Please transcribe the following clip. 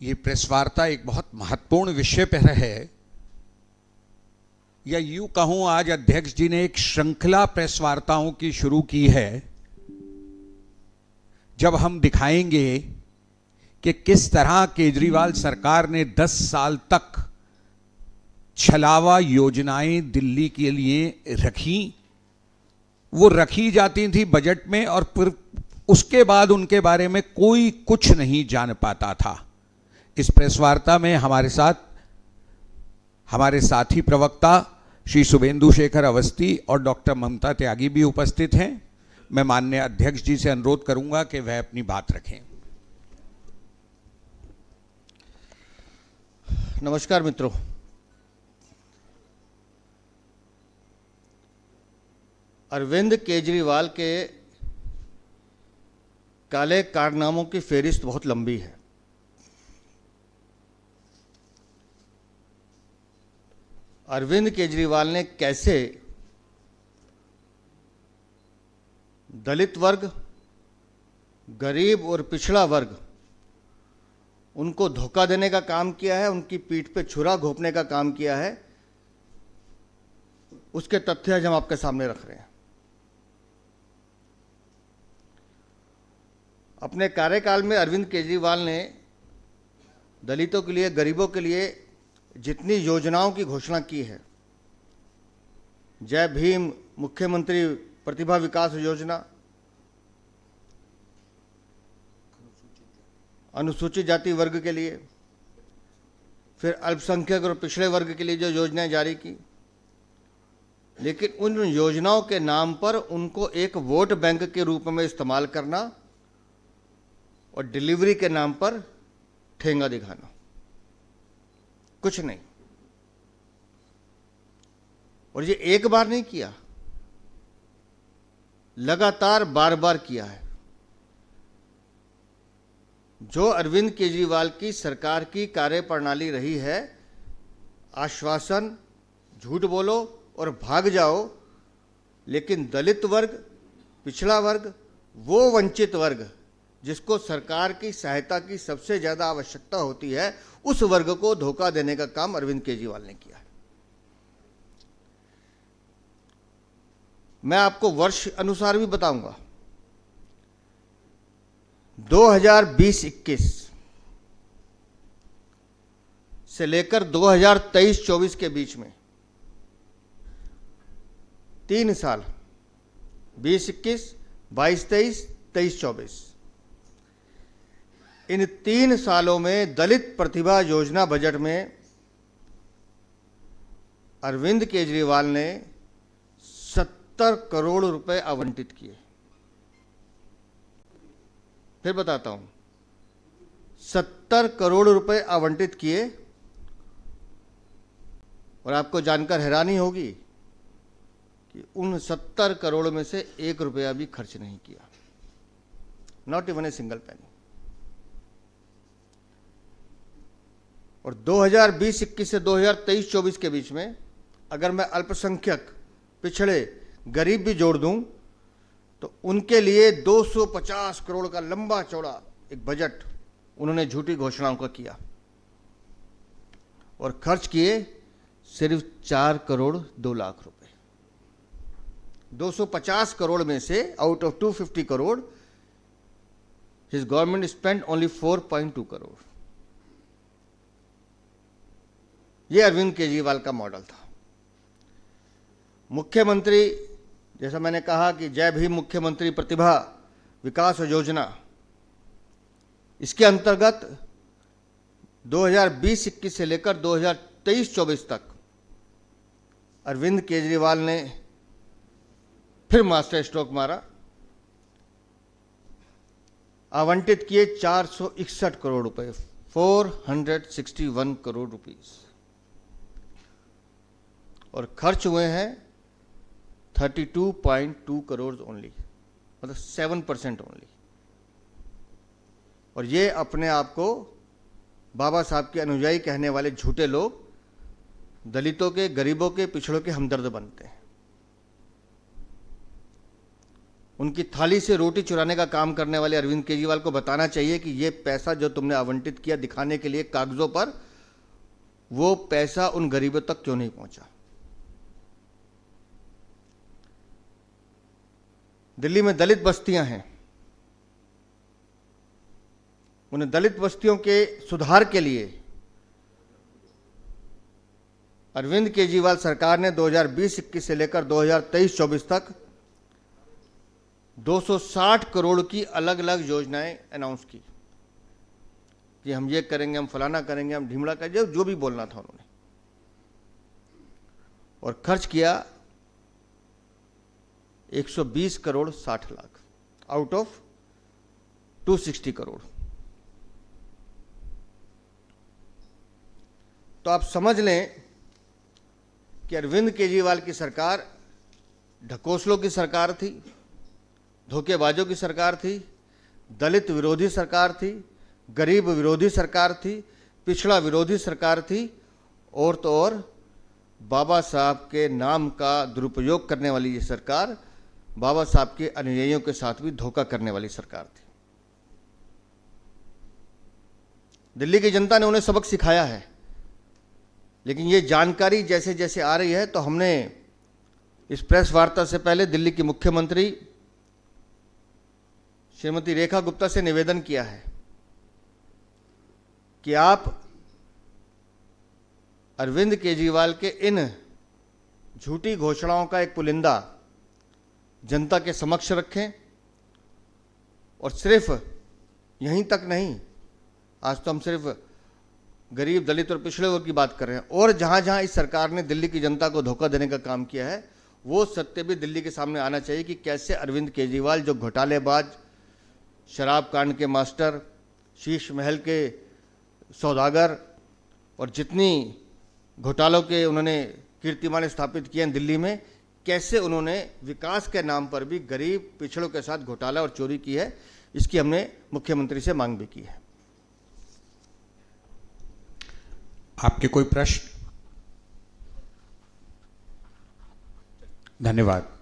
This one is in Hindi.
ये प्रेस वार्ता एक बहुत महत्वपूर्ण विषय पर है, या यूं कहूं आज अध्यक्ष जी ने एक श्रृंखला प्रेस वार्ताओं की शुरू की है, जब हम दिखाएंगे कि किस तरह केजरीवाल सरकार ने 10 साल तक छलावा योजनाएं दिल्ली के लिए रखी। वो रखी जाती थी बजट में और फिर उसके बाद उनके बारे में कोई कुछ नहीं जान पाता था। इस प्रेस वार्ता में हमारे साथ हमारे साथी प्रवक्ता श्री शुभेंदु शेखर अवस्थी और डॉक्टर ममता त्यागी भी उपस्थित हैं। मैं माननीय अध्यक्ष जी से अनुरोध करूंगा कि वह अपनी बात रखें। नमस्कार मित्रों, अरविंद केजरीवाल के काले कारनामों की फेहरिस्त बहुत लंबी है। अरविंद केजरीवाल ने कैसे दलित वर्ग, गरीब और पिछड़ा वर्ग, उनको धोखा देने का काम किया है, उनकी पीठ पे छुरा घोंपने का काम किया है, उसके तथ्य आज हम आपके सामने रख रहे हैं। अपने कार्यकाल में अरविंद केजरीवाल ने दलितों के लिए, गरीबों के लिए जितनी योजनाओं की घोषणा की है, जय भीम मुख्यमंत्री प्रतिभा विकास योजना, अनुसूचित जाति वर्ग के लिए, फिर अल्पसंख्यक और पिछड़े वर्ग के लिए जो योजनाएं जारी की, लेकिन उन योजनाओं के नाम पर उनको एक वोट बैंक के रूप में इस्तेमाल करना और डिलीवरी के नाम पर ठेंगा दिखाना, कुछ नहीं। और ये एक बार नहीं किया, लगातार बार बार किया है। जो अरविंद केजरीवाल की सरकार की कार्यप्रणाली रही है, आश्वासन, झूठ बोलो और भाग जाओ, लेकिन दलित वर्ग, पिछड़ा वर्ग, वो वंचित वर्ग जिसको सरकार की सहायता की सबसे ज़्यादा आवश्यकता होती है, उस वर्ग को धोखा देने का काम अरविंद केजरीवाल ने किया है। मैं आपको वर्ष अनुसार भी बताऊंगा। 2020-21 से लेकर 2023-24 के बीच में 3 साल, 20-21, 22-23, 23-24, इन 3 सालों में दलित प्रतिभा योजना बजट में अरविंद केजरीवाल ने 70 करोड़ रुपए आवंटित किए। फिर बताता हूं, 70 करोड़ रुपए आवंटित किए। और आपको जानकर हैरानी होगी कि उन 70 करोड़ में से 1 रुपया भी खर्च नहीं किया, not even a single penny. और 2020-21 से 2023-24 के बीच में अगर मैं अल्पसंख्यक, पिछड़े, गरीब भी जोड़ दूं तो उनके लिए 250 करोड़ का लंबा चौड़ा एक बजट उन्होंने झूठी घोषणाओं का किया, और खर्च किए सिर्फ 4 करोड़ 2 लाख रुपए। 250 करोड़ में से out of 250 crore his government spent only 4.2 crore. ये अरविंद केजरीवाल का मॉडल था। मुख्यमंत्री, जैसा मैंने कहा कि जय भीम मुख्यमंत्री प्रतिभा विकास योजना, इसके अंतर्गत 2020-21 से लेकर 2023-24 तक अरविंद केजरीवाल ने फिर मास्टर स्ट्रोक मारा, आवंटित किए 461 करोड़ रुपए, 461 करोड़ रुपीस, और खर्च हुए हैं 32.2 करोड़ ओनली, मतलब 7% ओनली। और ये अपने आप को बाबा साहब के अनुयायी कहने वाले झूठे लोग दलितों के, गरीबों के, पिछड़ों के हमदर्द बनते हैं। उनकी थाली से रोटी चुराने का काम करने वाले अरविंद केजरीवाल को बताना चाहिए कि ये पैसा जो तुमने आवंटित किया दिखाने के लिए कागजों पर, वो पैसा उन गरीबों तक क्यों नहीं पहुंचा। दिल्ली में दलित बस्तियां हैं, उन्हें दलित बस्तियों के सुधार के लिए अरविंद केजरीवाल सरकार ने 2020-21 से लेकर 2023-24 तक 260 करोड़ की अलग अलग योजनाएं अनाउंस की कि हम ये करेंगे, हम फलाना करेंगे, हम ढिमड़ा करेंगे, जो भी बोलना था उन्होंने, और खर्च किया 120 करोड़ 60 लाख आउट ऑफ 260 करोड़। तो आप समझ लें कि अरविंद केजरीवाल की सरकार ढकोसलों की सरकार थी, धोखेबाजों की सरकार थी, दलित विरोधी सरकार थी, गरीब विरोधी सरकार थी, पिछड़ा विरोधी सरकार थी, और तो और बाबा साहब के नाम का दुरुपयोग करने वाली ये सरकार बाबा साहब के अनुयायियों के साथ भी धोखा करने वाली सरकार थी। दिल्ली की जनता ने उन्हें सबक सिखाया है, लेकिन ये जानकारी जैसे जैसे आ रही है तो हमने इस प्रेस वार्ता से पहले दिल्ली की मुख्यमंत्री श्रीमती रेखा गुप्ता से निवेदन किया है कि आप अरविंद केजरीवाल के इन झूठी घोषणाओं का एक पुलिंदा जनता के समक्ष रखें, और सिर्फ यहीं तक नहीं, आज तो हम सिर्फ गरीब, दलित और पिछड़े वर्ग की बात कर रहे हैं, और जहां जहां इस सरकार ने दिल्ली की जनता को धोखा देने का काम किया है वो सत्य भी दिल्ली के सामने आना चाहिए कि कैसे अरविंद केजरीवाल, जो घोटालेबाज, शराब कांड के मास्टर, शीश महल के सौदागर और जितनी घोटालों के उन्होंने कीर्तिमान स्थापित किए हैं दिल्ली में, कैसे उन्होंने विकास के नाम पर भी गरीब पिछड़ों के साथ घोटाला और चोरी की है। इसकी हमने मुख्यमंत्री से मांग भी की है। आपके कोई प्रश्न? धन्यवाद।